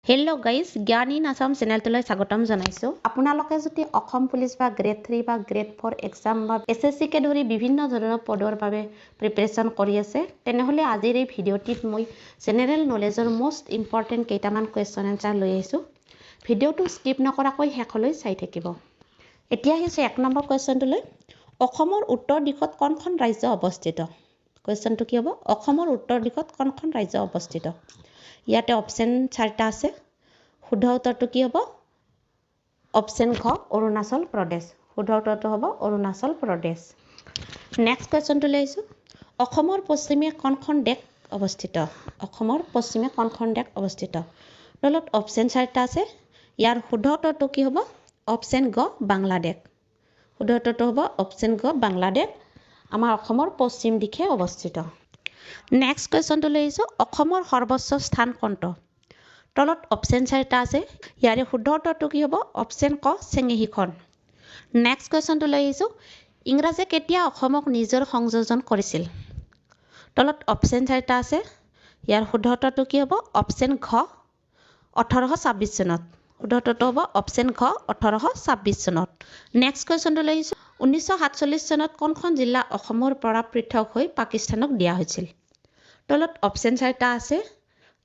Hello' guys জ্ঞান in Assam চেনেলটোলৈ স্বাগতম জনাইছোঁ। আপোনালোকে যদি অসম পুলিচ বা গ্ৰেড 3 বা গ্ৰেড 4 এক্সাম বা SSCকে ধৰি বিভিন্ন ধৰণৰ পদৰ বাবে প্ৰিপেৰেশ্যন কৰি আছে তেনেহ'লে আজিৰ এই ভিডিঅ'টিত মই জেনেৰেল নলেজৰ মষ্ট ইম্পৰ্টেণ্ট কেইটামান কুৱেশ্যন এনচাৰ লৈ আহিছোঁ। ভিডিঅ'টো স্কিপ নকৰাকৈ শেষলৈ চাই থাকিব। এতিয়া আহিছে 1 নম্বৰ কুৱেশ্যনটোলৈ। অসমৰ উত্তৰ দিশত কোনখন ৰাজ্য অৱস্থিত? কুৱেশ্যনটো কি হ'ব? অসমৰ উত্তৰ দিশত কোনখন ৰাজ্য অৱস্থিত? ইয়াতে অপশ্যন 4টা আছে। শুদ্ধ উত্তৰটো কি হ'ব? অপশ্যন ঘ অৰুণাচল প্ৰদেশ। শুদ্ধ উত্তৰটো হ'ব অৰুণাচল প্ৰদেশ। নেক্সট কুৱেশ্যনটো লৈ আহিছোঁ। অসমৰ পশ্চিমে কোনখন দেশ অৱস্থিত? অসমৰ পশ্চিমে কোনখন দেশ অৱস্থিত? তলত অপশ্যন 4টা আছে। ইয়াৰ শুদ্ধ উত্তৰটো কি হ'ব? অপশ্যন গ বাংলাদেশ। শুদ্ধ উত্তৰটো হ'ব অপশ্যন গ বাংলাদেশ। আমাৰ অসমৰ পশ্চিম দিশে অৱস্থিত। নেক্সট কুৱেশ্যনটো লৈ আহিছোঁ। অসমৰ সৰ্বোচ্চ স্থান কোনটো? তলত অপশ্যন 4টা আছে। ইয়াৰে শুদ্ধ উত্তৰটো কি হ'ব? অপশ্যন ক চেঙেহীখন। নেক্সট কুৱেশ্যনটো লৈ আহিছোঁ। ইংৰাজে কেতিয়া অসমক নিজৰ সংযোজন কৰিছিল? তলত অপশ্যন 4টা আছে। ইয়াৰ শুদ্ধ উত্তৰটো কি হ'ব? অপশ্যন ঘ 1826 চনত। শুদ্ধ উত্তৰটো হ'ব অপশ্যন ঘ 1826 চনত। নেক্সট কুৱেশ্যনটো লৈ আহিছোঁ। 1947 চনত কোনখন জিলা অসমৰ পৰা পৃথক হৈ পাকিস্তানক দিয়া হৈছিল? তলত অপশ্যন 4টা আছে।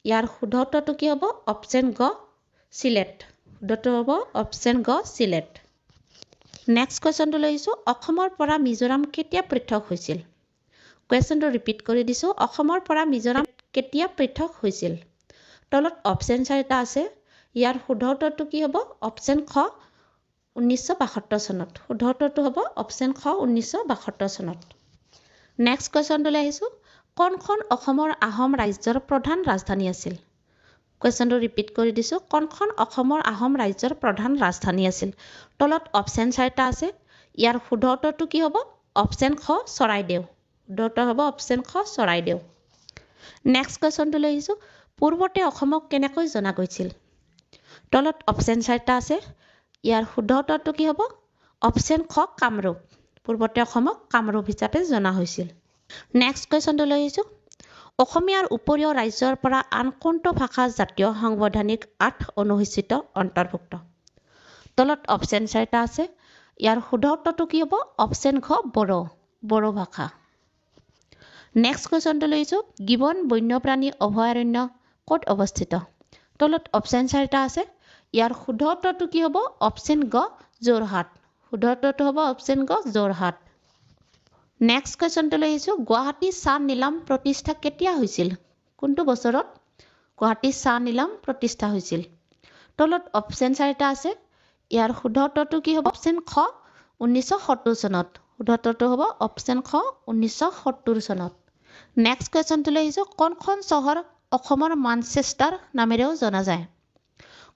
ইয়াৰ শুদ্ধ উত্তৰটো কি হ'ব? অপশ্যন গ চিলেট। শুদ্ধ উত্তৰ হ'ব অপশ্যন গ চিলেট। নেক্সট কুৱেশ্যনটো লৈ আহিছোঁ। অসমৰ পৰা মিজোৰাম কেতিয়া পৃথক হৈছিল? কুৱেশ্যনটো ৰিপিট কৰি দিছোঁ। অসমৰ পৰা মিজোৰাম কেতিয়া পৃথক হৈছিল? তলত অপশ্যন 4টা আছে। ইয়াৰ শুদ্ধ উত্তৰটো কি হ'ব? অপশ্যন খ 1972 চনত। শুদ্ধ উত্তৰটো হ'ব অপশ্যন খ 1972 চনত। নেক্সট কুৱেশ্যনটো লৈ আহিছোঁ। কোনখন অসমৰ আহোম ৰাজ্যৰ প্ৰধান ৰাজধানী আছিল? কুৱেশ্যনটো ৰিপিট কৰি দিছোঁ। কোনখন অসমৰ আহোম ৰাজ্যৰ প্ৰধান ৰাজধানী আছিল? তলত অপশ্যন 4টা আছে। ইয়াৰ শুদ্ধ উত্তৰটো কি হ'ব? অপশ্যন খ চৰাইদেউ। শুদ্ধ উত্তৰ হ'ব অপশ্যন খ চৰাইদেউ। নেক্সট কুৱেশ্যনটো লৈ আহিছোঁ। পূৰ্বতে অসমক কেনেকৈ জনা গৈছিল? তলত অপশ্যন 4টা আছে। ইয়াৰ শুদ্ধ উত্তৰটো কি হ'ব? অপশ্যন খ কামৰূপ। পূৰ্বতে অসমক কামৰূপ হিচাপে জনা হৈছিল। নেক্সট কুৱেশ্যনটো লৈ আহিছোঁ। অসমীয়াৰ উপৰিও ৰাজ্যৰ পৰা আন কোনটো ভাষা জাতীয় সাংবিধানিক 8 অনুসূচীত অন্তৰ্ভুক্ত? তলত অপশ্যন 4টা আছে। ইয়াৰ শুদ্ধ উত্তৰটো কি হ'ব? অপশ্যন ঘ বড়ো। বড়ো ভাষা। নেক্সট কুৱেশ্যনটো লৈ আহিছোঁ। গিবন বন্যপ্ৰাণী অভয়াৰণ্য ক'ত অৱস্থিত? তলত অপশ্যন 4টা আছে। ইয়াৰ শুদ্ধ উত্তৰটো কি হ'ব? অপশ্যন গ যোৰহাট। শুদ্ধ উত্তৰটো হ'ব অপশ্যন গ যোৰহাট। নেক্সট কুৱেশ্যনটো লৈ আহিছোঁ। গুৱাহাটী চাহ নিলাম প্ৰতিষ্ঠা কেতিয়া হৈছিল? কোনটো বছৰত গুৱাহাটী চাহ নিলাম প্ৰতিষ্ঠা হৈছিল? তলত অপশ্যন 4টা আছে। ইয়াৰ শুদ্ধ উত্তৰটো কি হ'ব? অপশ্যন খ 1970 চনত। শুদ্ধ উত্তৰটো হ'ব অপশ্যন খ 1970 চনত। নেক্সট কুৱেশ্যনটো লৈ আহিছোঁ। কোনখন চহৰ অসমৰ মানচেষ্টাৰ নামেৰেও জনা যায়?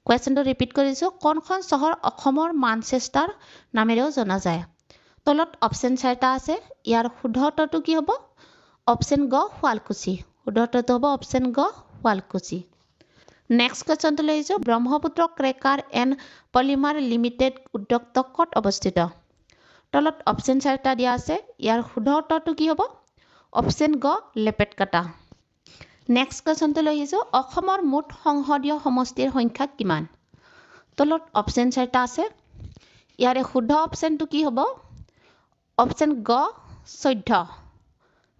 কুৱেশ্যনটো ৰিপিট কৰিছোঁ। কোনখন চহৰ অসমৰ মানচেষ্টাৰ নামেৰেও জনা যায়? তলত অপশ্যন 4টা আছে। ইয়াৰ শুদ্ধ উত্তৰটো কি হ'ব? অপশ্যন গ শুৱালকুছি। শুদ্ধ উত্তৰটো হ'ব অপশ্যন গ শুৱালকুছি। নেক্সট কুৱেশ্যনটো লৈ আহিছোঁ। Brahmaputra cracker and polymer limited উদ্যোগটো ক'ত অৱস্থিত? তলত অপশ্যন 4টা দিয়া আছে। ইয়াৰ শুদ্ধ উত্তৰটো কি হ'ব? অপশ্যন গ লেপেটকাটা। নেক্সট কুৱেশ্যনটো লৈ আহিছোঁ। অসমৰ মুঠ সংসদীয় সমষ্টিৰ সংখ্যা কিমান? তলত অপশ্যন 4টা আছে। ইয়াৰে শুদ্ধ অপশ্যনটো কি হ'ব? অপশ্যন গ 14।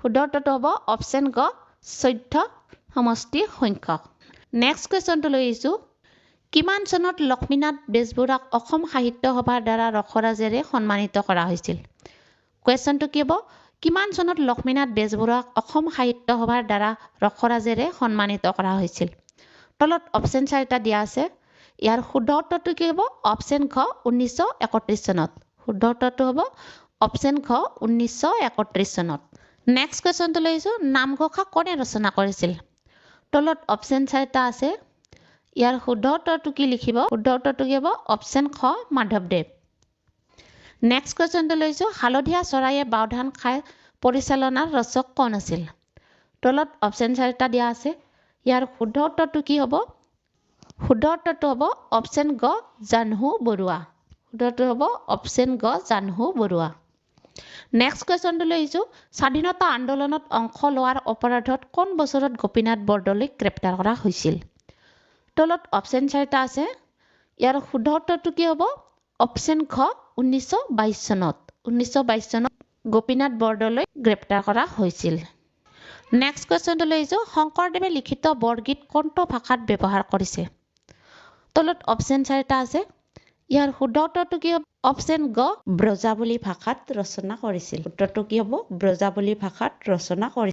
শুদ্ধ উত্তৰটো হ'ব অপশ্যন গ 14 সমষ্টিৰ সংখ্যক। নেক্সট কুৱেশ্যনটো লৈ আহিছোঁ। কিমান চনত লক্ষ্মীনাথ বেজবৰুৱাক অসম সাহিত্য সভাৰ দ্বাৰা ৰসৰাজেৰে সন্মানিত কৰা হৈছিল? কুৱেশ্যনটো কি হ'ব? কিমান চনত লক্ষ্মীনাথ বেজবৰুৱাক অসম সাহিত্য সভাৰ দ্বাৰা ৰসৰাজেৰে সন্মানিত কৰা হৈছিল? তলত অপশ্যন 4টা দিয়া আছে। ইয়াৰ শুদ্ধ উত্তৰটো কি হ'ব? অপশ্যন ঘ 1931 চনত। শুদ্ধ উত্তৰটো হ'ব অপশ্যন ঘ 1931 চনত। নেক্সট কুৱেশ্যনটো লৈ আহিছোঁ। নামঘোষা কোনে ৰচনা কৰিছিল? তলত অপশ্যন 4টা আছে। ইয়াৰ শুদ্ধ উত্তৰটো কি লিখিব? শুদ্ধ উত্তৰটো কি হ'ব? অপশ্যন খ মাধৱদেৱ। নেক্সট কুৱেশ্যনটো লৈছোঁ। হালধীয়া চৰাইয়ে বাওধান খাই পৰিচালনাৰ ৰচক কোন আছিল? তলত অপশ্যন 4টা দিয়া আছে। ইয়াৰ শুদ্ধ উত্তৰটো কি হ'ব? শুদ্ধ উত্তৰটো হ'ব অপশ্যন গ জাহ্নু বৰুৱা। শুদ্ধ উত্তৰ হ'ব অপশ্যন গ জাহ্নু বৰুৱা। নেক্সট কুৱেশ্যনটো লৈ আহিছোঁ। স্বাধীনতা আন্দোলনত অংশ লোৱাৰ অপৰাধত কোন বছৰত গোপীনাথ বৰদলৈক গ্ৰেপ্তাৰ কৰা হৈছিল? তলত অপশ্যন 4টা আছে ইয়াৰ শুদ্ধ উত্তৰটো কি হ'ব অপশ্যন খ 1922 চনত 1922 চনত গোপীনাথ বৰদলৈ গ্ৰেপ্তাৰ কৰা হৈছিল নেক্সট কোৱেশ্চনটো লৈছো শংকৰদেৱে লিখিত বৰগীত কোনটো ভাষাত ব্যৱহাৰ কৰিছে তলত অপশ্যন 4টা আছে ইয়াৰ শুদ্ধ উত্তৰটো কি হ'ব অপশ্যন গ ব্ৰজাৱলী ভাষাত ৰচনা কৰিছিল উত্তৰটো কি হ'ব ব্ৰজাৱলী ভাষাত ৰচনা কৰিছিল